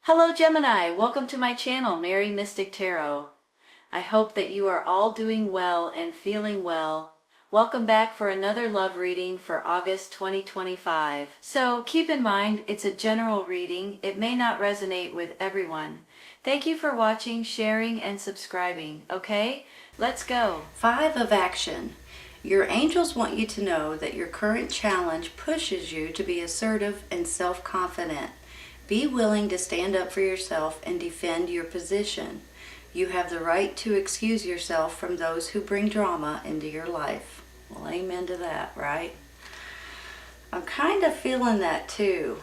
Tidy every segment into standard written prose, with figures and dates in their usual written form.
Hello Gemini, welcome to my channel, Mary Mystic Tarot. I hope that you are all doing well and feeling well. Welcome back for another love reading for August 2025. So keep in mind, it's a general reading. It may not resonate with everyone. Thank you for watching, sharing, and subscribing. Okay, let's go. 5 of Action. Your angels want you to know that your current challenge pushes you to be assertive and self-confident. Be willing to stand up for yourself and defend your position. You have the right to excuse yourself from those who bring drama into your life. Well, amen to that, right? I'm kind of feeling that too.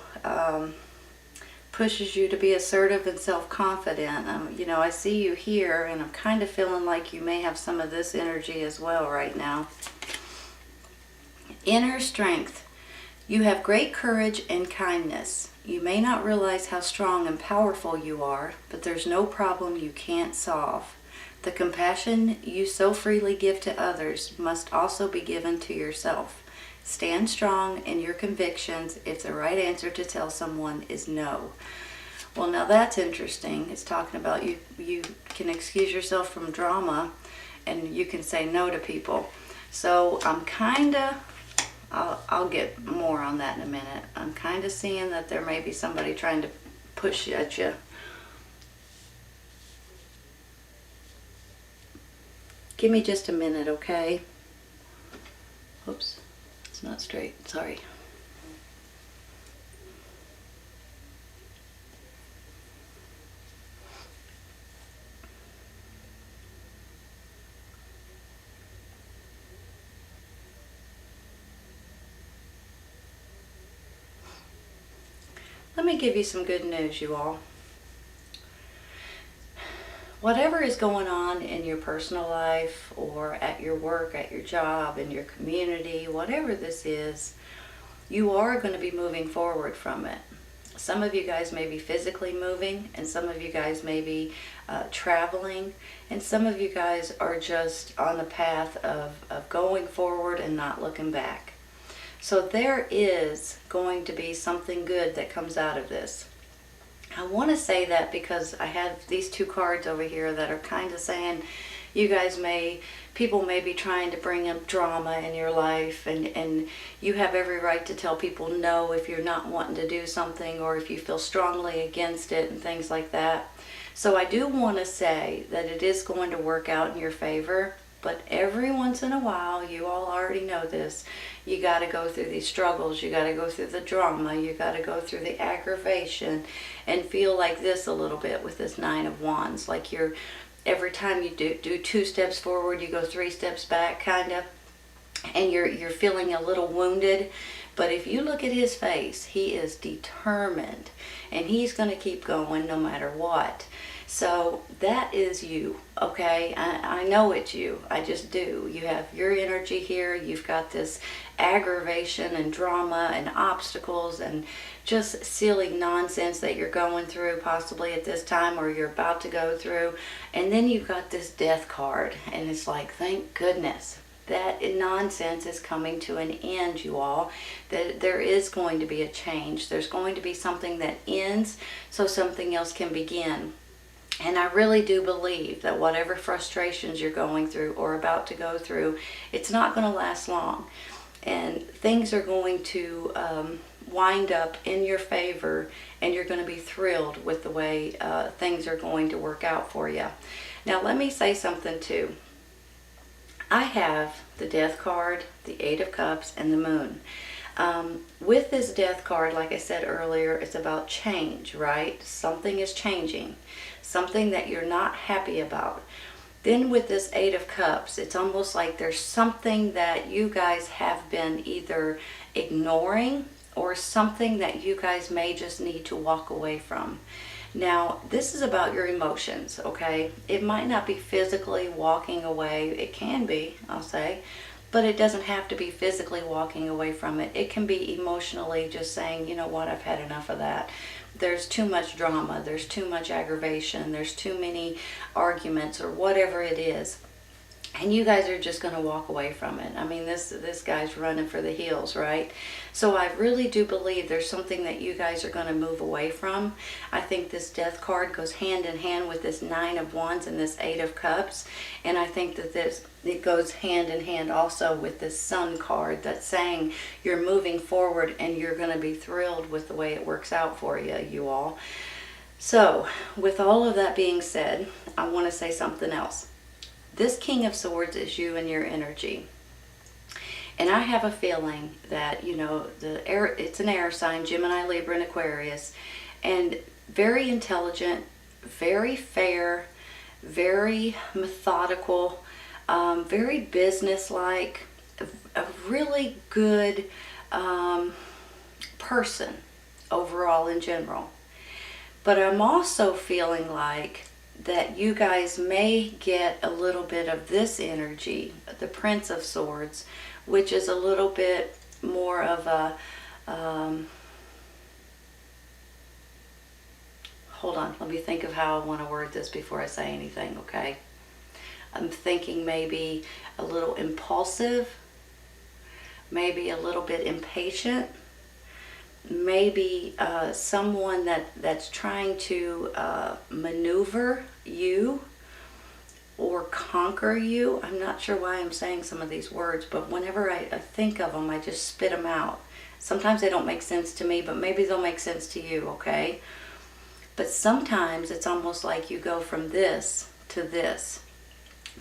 Pushes you to be assertive and self-confident. I see you here, and I'm kind of feeling like you may have some of this energy as well right now. Inner strength. You have great courage and kindness. You may not realize how strong and powerful you are, but there's no problem you can't solve. The compassion you so freely give to others must also be given to yourself. Stand strong in your convictions if the right answer to tell someone is no. Well, now that's interesting. It's talking about you can excuse yourself from drama and you can say no to people. So I'll get more on that in a minute. I'm kind of seeing that there may be somebody trying to push at you. Give me just a minute, okay? Oops, it's not straight. Sorry. Let me give you some good news, you all. Whatever is going on in your personal life or at your work, at your job, in your community, whatever this is, you are going to be moving forward from it. Some of you guys may be physically moving, and some of you guys may be traveling, and some of you guys are just on the path of going forward and not looking back. So there is going to be something good that comes out of this. I want to say that because I have these 2 cards over here that are kind of saying people may be trying to bring up drama in your life, and you have every right to tell people no if you're not wanting to do something or if you feel strongly against it and things like that. So I do want to say that it is going to work out in your favor. But every once in a while, you all already know this, you got to go through these struggles, you got to go through the drama, you got to go through the aggravation and feel like this a little bit with this 9 of Wands. Like every time you do 2 steps forward, you go 3 steps back, kind of, and you're feeling a little wounded. But if you look at his face, he is determined, and he's going to keep going no matter what. So that is you, okay? I know it's you. I just do. You have your energy here. You've got this aggravation and drama and obstacles and just silly nonsense that you're going through possibly at this time or you're about to go through. And then you've got this death card, and it's like, thank goodness. That nonsense is coming to an end, you all. That there is going to be a change. There's going to be something that ends so something else can begin. And I really do believe that whatever frustrations you're going through or about to go through, it's not going to last long. And things are going to wind up in your favor, and you're going to be thrilled with the way things are going to work out for you. Now, let me say something too. I have the Death card, the 8 of Cups, and the Moon. With this Death card, like I said earlier, it's about change, right? Something is changing. Something that you're not happy about. Then with this 8 of Cups, it's almost like there's something that you guys have been either ignoring or something that you guys may just need to walk away from. Now, this is about your emotions, okay? It might not be physically walking away. It can be, I'll say, but it doesn't have to be physically walking away from it. It can be emotionally just saying, you know what, I've had enough of that. There's too much drama, there's too much aggravation, there's too many arguments or whatever it is. and you guys are just going to walk away from it. I mean, this guy's running for the hills, right? So I really do believe there's something that you guys are going to move away from. I think this Death card goes hand in hand with this Nine of Wands and this Eight of Cups, and I think that it goes hand in hand also with this Sun card that's saying you're moving forward and you're going to be thrilled with the way it works out for you, you all. So with all of that being said, I want to say something else. This King of Swords is you and your energy. And I have a feeling that, you know, it's an air sign, Gemini, Libra, and Aquarius. And very intelligent, very fair, very methodical, very businesslike, a really good person overall in general. But I'm also feeling like that you guys may get a little bit of this energy, the Prince of Swords, which is a little bit more of a, hold on, let me think of how I want to word this before I say anything, okay? I'm thinking maybe a little impulsive, maybe a little bit impatient, maybe someone that's trying to maneuver you or conquer you. I'm not sure why I'm saying some of these words, but whenever I think of them, I just spit them out. Sometimes they don't make sense to me, but maybe they'll make sense to you, okay? But sometimes it's almost like you go from this to this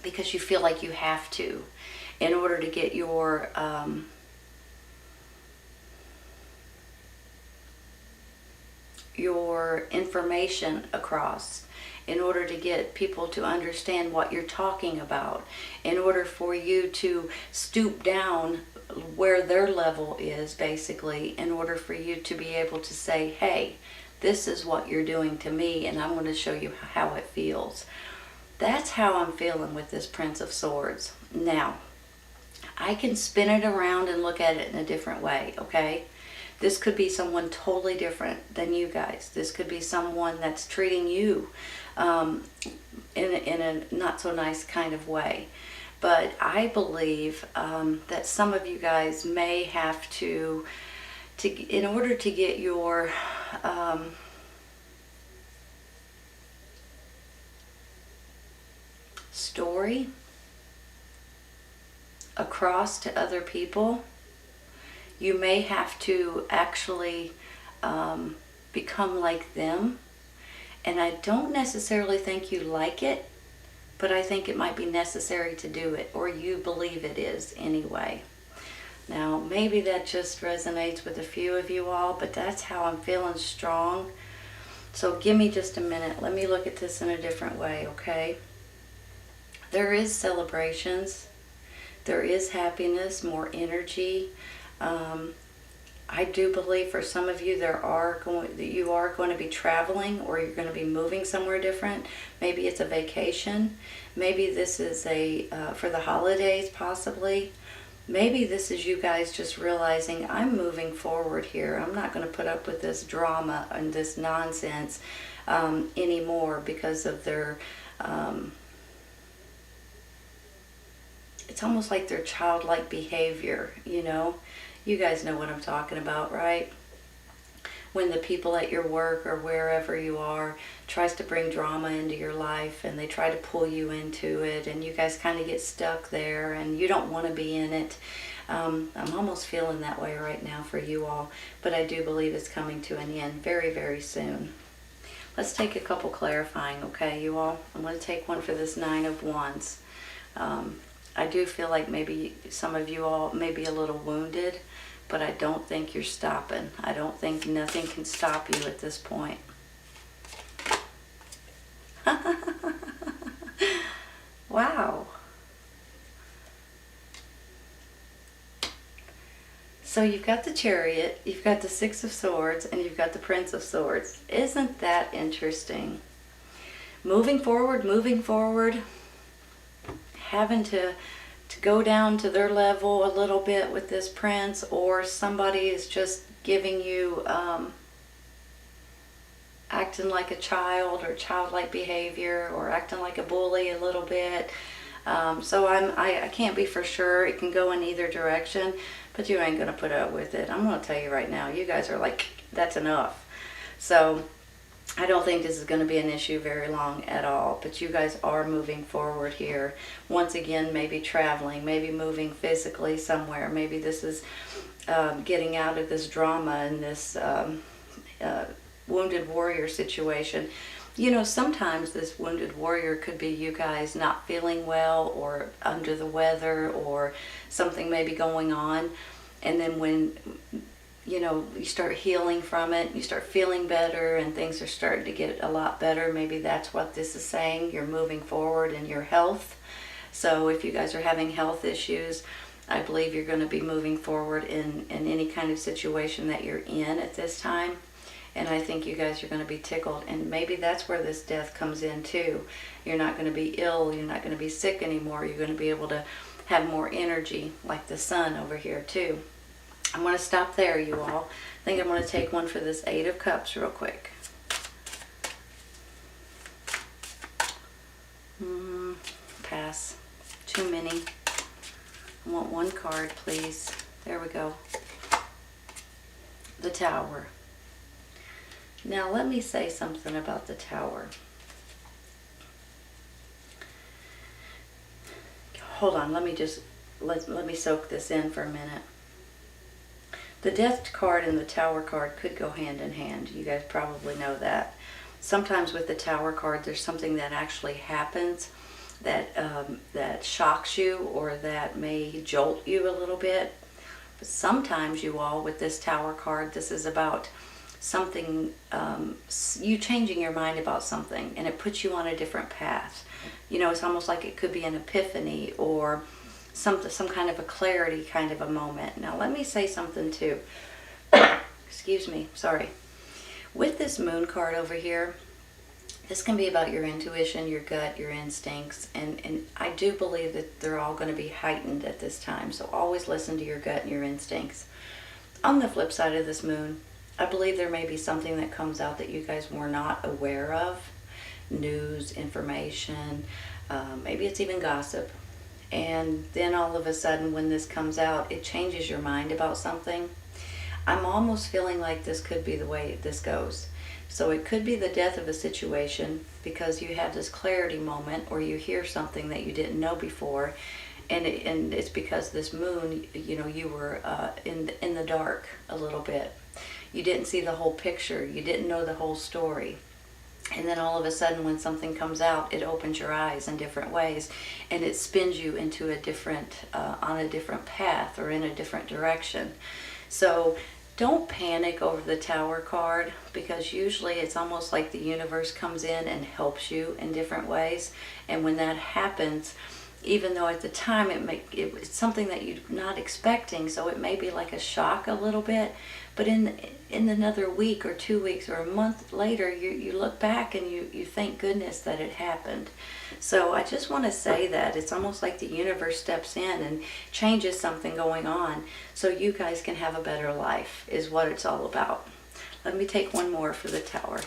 because you feel like you have to in order to get your information across, in order to get people to understand what you're talking about, in order for you to stoop down where their level is, basically, in order for you to be able to say, hey, this is what you're doing to me, and I'm going to show you how it feels. That's how I'm feeling with this Prince of Swords. Now, I can spin it around and look at it in a different way, okay? This could be someone totally different than you guys. This could be someone that's treating you in a not so nice kind of way. But I believe that some of you guys may have to in order to get your story across to other people, you may have to actually become like them. And I don't necessarily think you like it, but I think it might be necessary to do it, or you believe it is anyway. Now, maybe that just resonates with a few of you all, but that's how I'm feeling strong. So give me just a minute. Let me look at this in a different way, okay? There is celebrations. There is happiness, more energy. I do believe for some of you you are going to be traveling, or you're going to be moving somewhere different. Maybe it's a vacation. Maybe this is for the holidays, possibly. Maybe this is you guys just realizing, I'm moving forward here. I'm not going to put up with this drama and this nonsense anymore because of their it's almost like their childlike behavior, you know. You guys know what I'm talking about, right? When the people at your work or wherever you are tries to bring drama into your life, and they try to pull you into it, and you guys kind of get stuck there and you don't want to be in it. I'm almost feeling that way right now for you all, but I do believe it's coming to an end very, very soon. Let's take a couple clarifying, okay, you all? I'm going to take one for this Nine of Wands. I do feel like maybe some of you all may be a little wounded, but I don't think you're stopping. I don't think nothing can stop you at this point. Wow. So you've got the Chariot, you've got the Six of Swords, and you've got the Prince of Swords. Isn't that interesting? Moving forward, having to go down to their level a little bit with this prince, or somebody is just giving you acting like a child or childlike behavior, or acting like a bully a little bit. So I can't be for sure. It can go in either direction, but you ain't going to put up with it. I'm going to tell you right now, you guys are like, that's enough. So I don't think this is going to be an issue very long at all, but you guys are moving forward here. Once again, maybe traveling, maybe moving physically somewhere. Maybe this is getting out of this drama and this wounded warrior situation. You know, sometimes this wounded warrior could be you guys not feeling well or under the weather or something maybe going on. And then when, you know, you start healing from it, you start feeling better and things are starting to get a lot better. Maybe that's what this is saying. You're moving forward in your health. So if you guys are having health issues, I believe you're going to be moving forward in any kind of situation that you're in at this time. And I think you guys are going to be tickled. And maybe that's where this death comes in too. You're not going to be ill. You're not going to be sick anymore. You're going to be able to have more energy like the sun over here too. I'm going to stop there, you all. I think I'm going to take one for this Eight of Cups real quick. Pass. Too many. I want one card, please. There we go. The Tower. Now let me say something about the Tower. Hold on, let me soak this in for a minute. The Death card and the Tower card could go hand in hand. You guys probably know that. Sometimes with the Tower card, there's something that actually happens that shocks you or that may jolt you a little bit. But sometimes, you all, with this Tower card, this is about something, you changing your mind about something, and it puts you on a different path. You know, it's almost like it could be an epiphany or some kind of a clarity kind of a moment. Now let me say something too. Excuse me, sorry. With this Moon card over here, this can be about your intuition, your gut, your instincts, and I do believe that they're all going to be heightened at this time. So always listen to your gut and your instincts. On the flip side of this Moon, I believe there may be something that comes out that you guys were not aware of. News, information, maybe it's even gossip. And then all of a sudden when this comes out, it changes your mind about something. I'm almost feeling like this could be the way this goes. So it could be the death of a situation because you have this clarity moment or you hear something that you didn't know before. And it's because this Moon, you know, you were in the dark a little bit. You didn't see the whole picture. You didn't know the whole story. And then all of a sudden when something comes out, it opens your eyes in different ways and it spins you into a different, on a different path or in a different direction. So don't panic over the Tower card because usually it's almost like the universe comes in and helps you in different ways. And when that happens, even though at the time it's something that you're not expecting, so it may be like a shock a little bit, but in another week or 2 weeks or a month later, you look back and you thank goodness that it happened. So I just want to say that it's almost like the universe steps in and changes something going on so you guys can have a better life is what it's all about. Let me take one more for the Tower.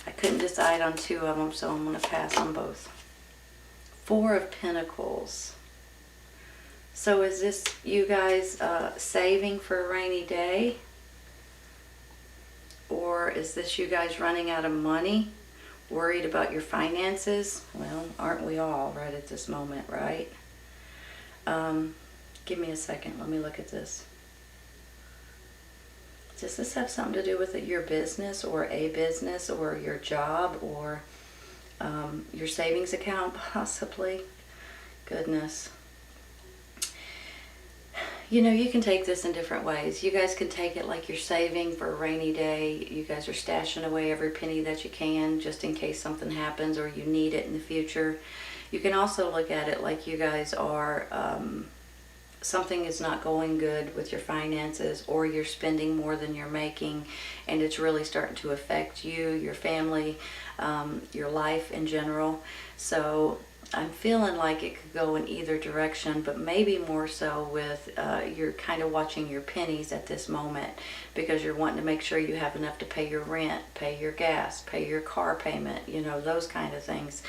I couldn't decide on two of them, so I'm going to pass on both. Four of Pentacles. So is this you guys saving for a rainy day? Or is this you guys running out of money? Worried about your finances? Well, aren't we all right at this moment, right? Give me a second. Let me look at this. Does this have something to do with your business or a business or your job or your savings account possibly? Goodness. You know, you can take this in different ways. You guys can take it like you're saving for a rainy day. You guys are stashing away every penny that you can just in case something happens or you need it in the future. You can also look at it like you guys are something is not going good with your finances or you're spending more than you're making and it's really starting to affect you, your family, your life in general. So I'm feeling like it could go in either direction, but maybe more so with you're kind of watching your pennies at this moment, because you're wanting to make sure you have enough to pay your rent, pay your gas, pay your car payment, you know, those kind of things.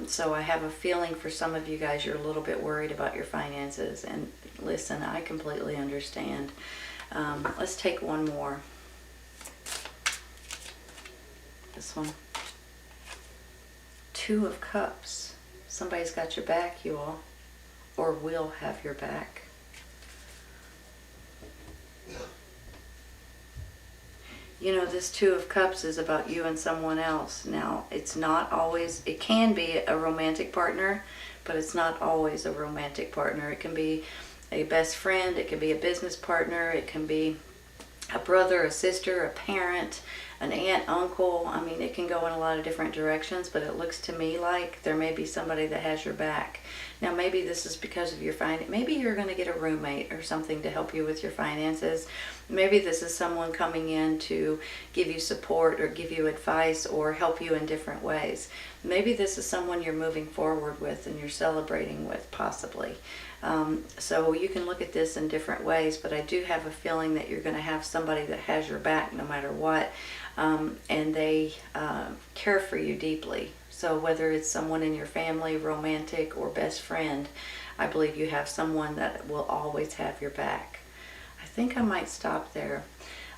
So I have a feeling for some of you guys, you're a little bit worried about your finances. And listen, I completely understand. Let's take one more. This one. Two of Cups. Somebody's got your back, you all, or will have your back. You know, this Two of Cups is about you and someone else. Now, it's not always, it can be a romantic partner, but it's not always a romantic partner. It can be a best friend, it can be a business partner, it can be a brother, a sister, a parent, an aunt, uncle. I mean, it can go in a lot of different directions, but it looks to me like there may be somebody that has your back. Now, maybe this is because of your finance. Maybe you're going to get a roommate or something to help you with your finances. Maybe this is someone coming in to give you support or give you advice or help you in different ways. Maybe this is someone you're moving forward with and you're celebrating with, possibly. So you can look at this in different ways, but I do have a feeling that you're going to have somebody that has your back no matter what, and they care for you deeply. So whether it's someone in your family, romantic, or best friend, I believe you have someone that will always have your back. I think I might stop there.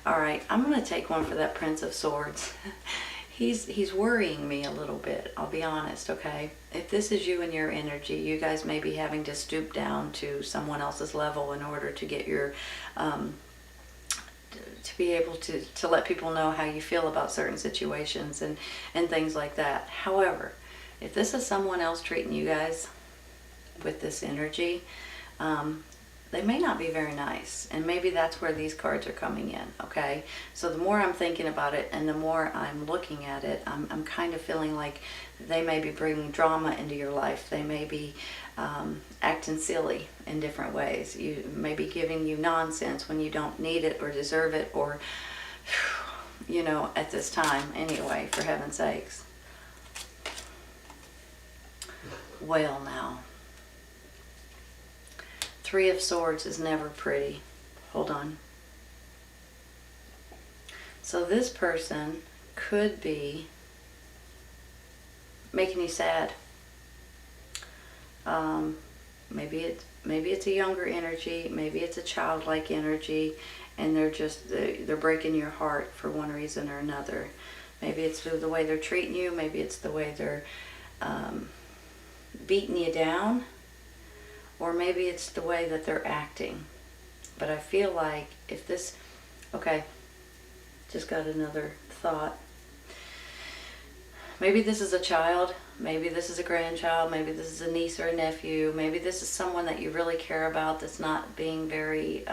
All right, I'm going to take one for that Prince of Swords. He's worrying me a little bit, I'll be honest, okay? If this is you and your energy, you guys may be having to stoop down to someone else's level in order to get your, to be able to let people know how you feel about certain situations and things like that. However, if this is someone else treating you guys with this energy, they may not be very nice, and maybe that's where these cards are coming in, okay? So the more I'm thinking about it and the more I'm looking at it, I'm kind of feeling like they may be bringing drama into your life. They may be acting silly in different ways. You may be giving you nonsense when you don't need it or deserve it, or, you know, at this time anyway, for heaven's sakes. Well, now. Three of Swords is never pretty. Hold on. So this person could be making you sad. Maybe it's a younger energy. Maybe it's a childlike energy, and they're breaking your heart for one reason or another. Maybe it's through the way they're treating you. Maybe it's the way they're beating you down. Or maybe it's the way that they're acting. But I feel like if this... Okay, just got another thought. Maybe this is a child. Maybe this is a grandchild. Maybe this is a niece or a nephew. Maybe this is someone that you really care about that's not being very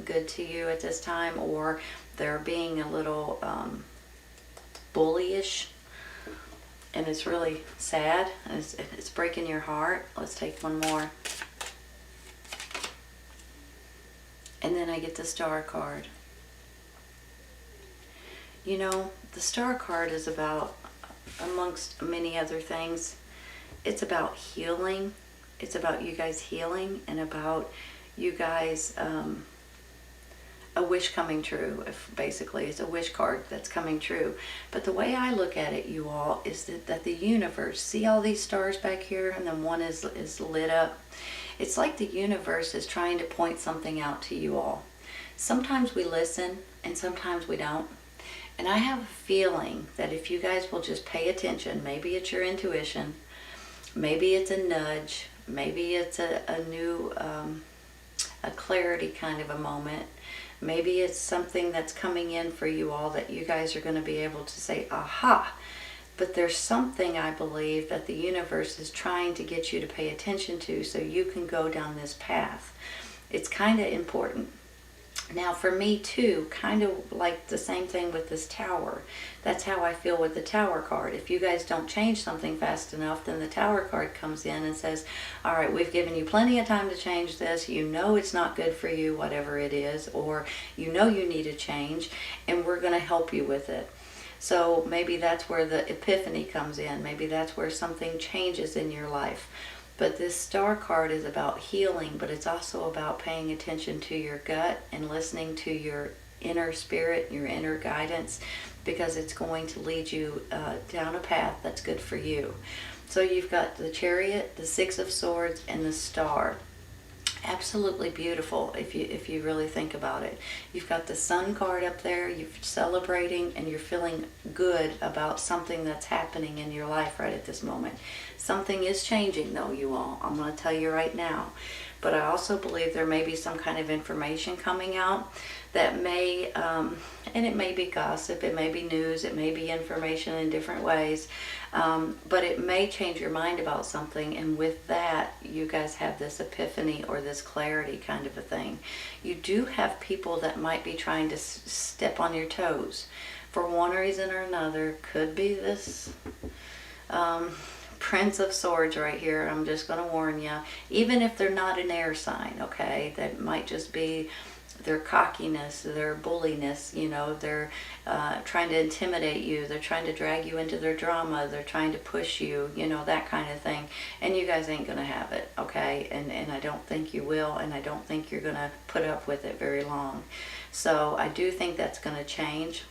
good to you at this time. Or they're being a little bullyish. And it's really sad. And it's breaking your heart. Let's take one more. And then I get the Star card. You know, the Star card is about, amongst many other things, it's about healing. It's about you guys healing and about you guys, a wish coming true. Basically, it's a wish card that's coming true. But the way I look at it, you all, is that the universe, see all these stars back here, and then one is lit up. It's like the universe is trying to point something out to you all. Sometimes we listen and sometimes we don't. And I have a feeling that if you guys will just pay attention, maybe it's your intuition, maybe it's a nudge, maybe it's a new, a clarity kind of a moment. Maybe it's something that's coming in for you all that you guys are going to be able to say, aha. But there's something, I believe, that the universe is trying to get you to pay attention to so you can go down this path. It's kind of important. Now, for me, too, kind of like the same thing with this Tower. That's how I feel with the Tower card. If you guys don't change something fast enough, then the Tower card comes in and says, all right, we've given you plenty of time to change this. You know it's not good for you, whatever it is, or you know you need a change, and we're going to help you with it. So maybe that's where the epiphany comes in. Maybe that's where something changes in your life. But this star card is about healing, but it's also about paying attention to your gut and listening to your inner spirit, your inner guidance, because it's going to lead you down a path that's good for you. So you've got the Chariot, the Six of Swords, and the Star. Absolutely beautiful if you really think about it. You've got the Sun card up there, you're celebrating and you're feeling good about something that's happening in your life right at this moment. Something is changing though, you all. I'm going to tell you right now. But I also believe there may be some kind of information coming out that may, and it may be gossip, it may be news, it may be information in different ways, but it may change your mind about something, and with that, you guys have this epiphany or this clarity kind of a thing. You do have people that might be trying to step on your toes for one reason or another. Could be this Prince of Swords right here. I'm just going to warn you, even if they're not an air sign, okay, that might just be their cockiness, their bulliness, you know, they're trying to intimidate you, they're trying to drag you into their drama, they're trying to push you, you know, that kind of thing. And you guys ain't going to have it, okay? And I don't think you will, and I don't think you're going to put up with it very long. So I do think that's going to change.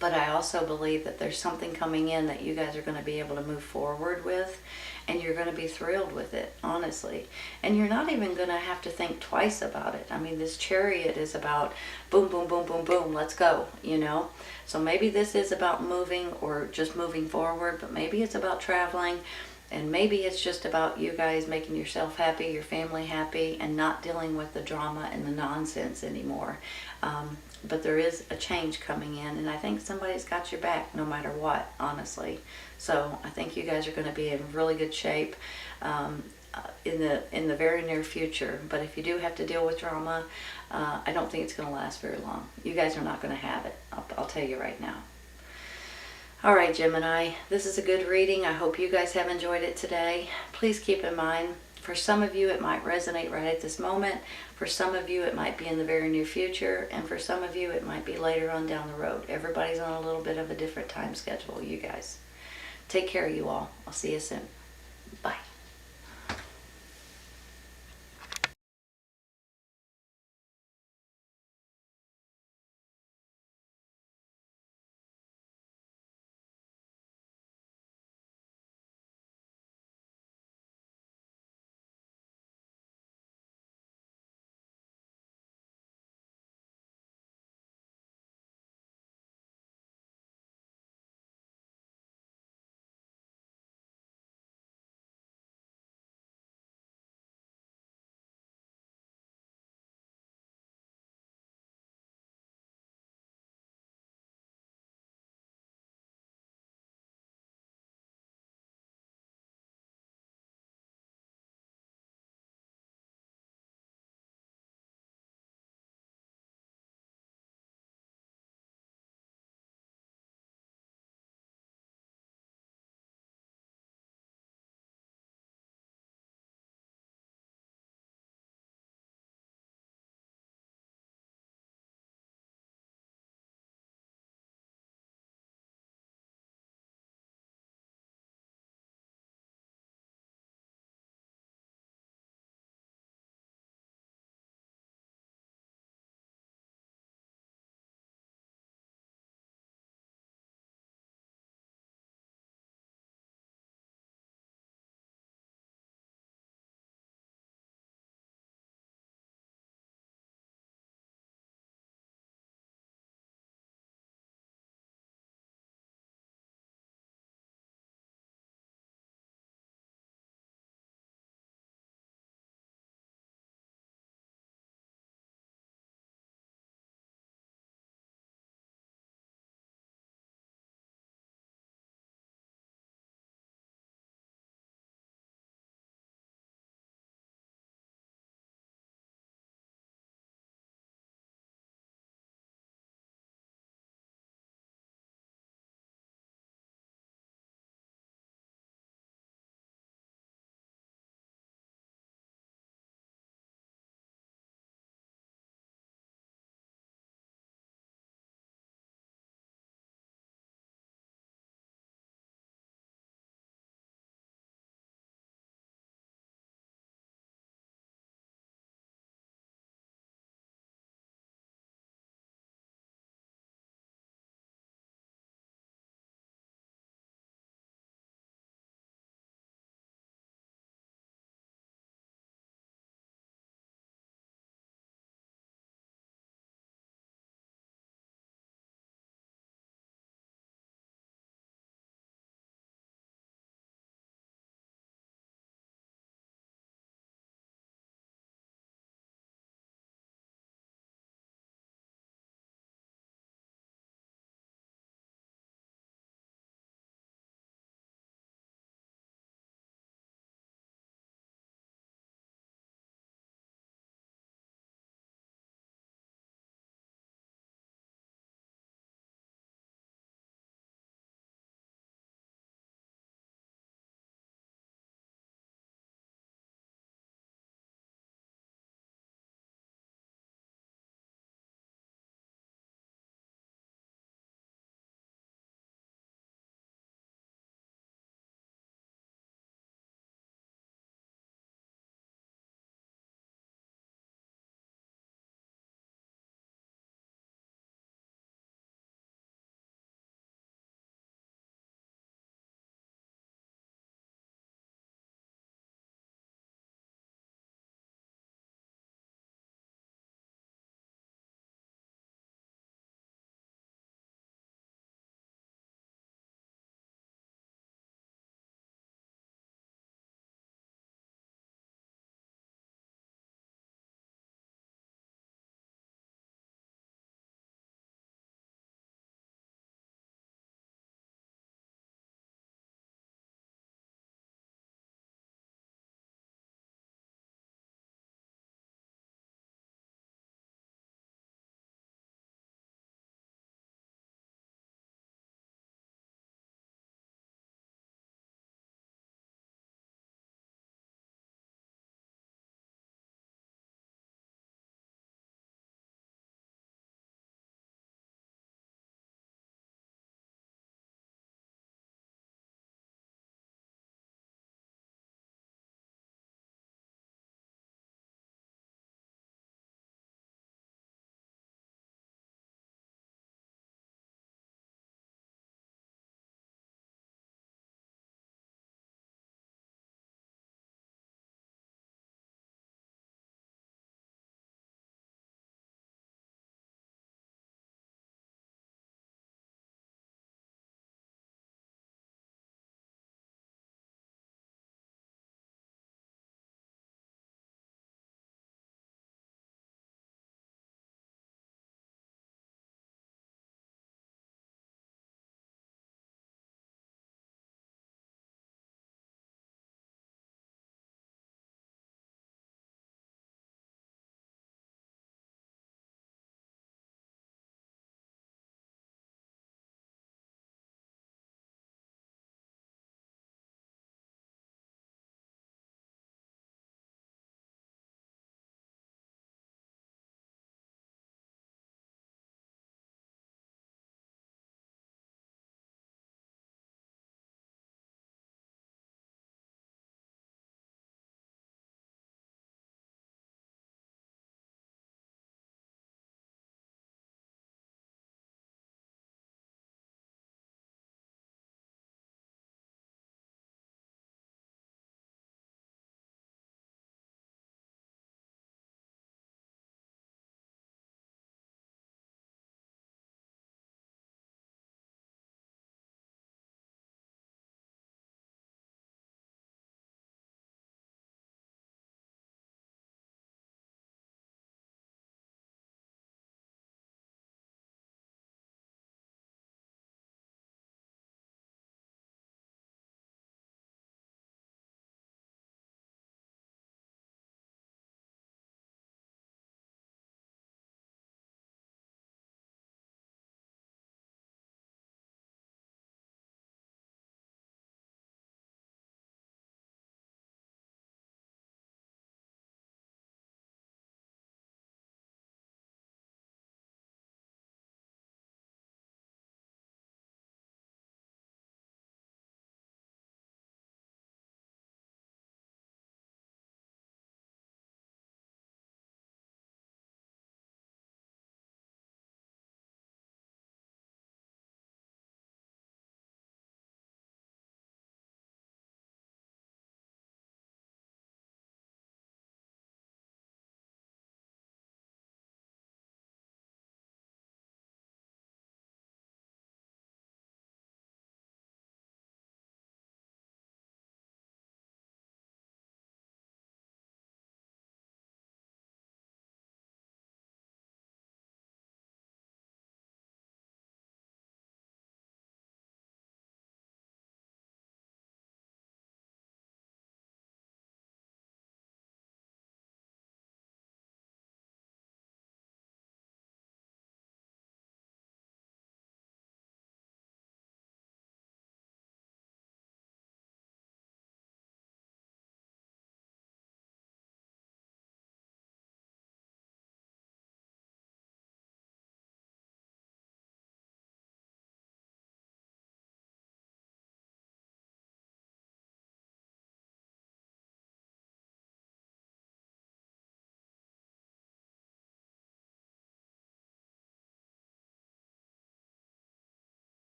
But I also believe that there's something coming in that you guys are going to be able to move forward with, and you're going to be thrilled with it, honestly. And you're not even going to have to think twice about it. I mean, this Chariot is about boom, boom, boom, boom, boom, let's go, you know. So maybe this is about moving or just moving forward, but maybe it's about traveling, and maybe it's just about you guys making yourself happy, your family happy, and not dealing with the drama and the nonsense anymore. But there is a change coming in, and I think somebody's got your back no matter what, honestly. So I think you guys are going to be in really good shape in the very near future. But if you do have to deal with drama, I don't think it's going to last very long. You guys are not going to have it. I'll tell you right now. All right, Gemini, this is a good reading. I hope you guys have enjoyed it today. Please keep in mind, for some of you, it might resonate right at this moment. For some of you, it might be in the very near future. And for some of you, it might be later on down the road. Everybody's on a little bit of a different time schedule, you guys. Take care, you all. I'll see you soon. Bye.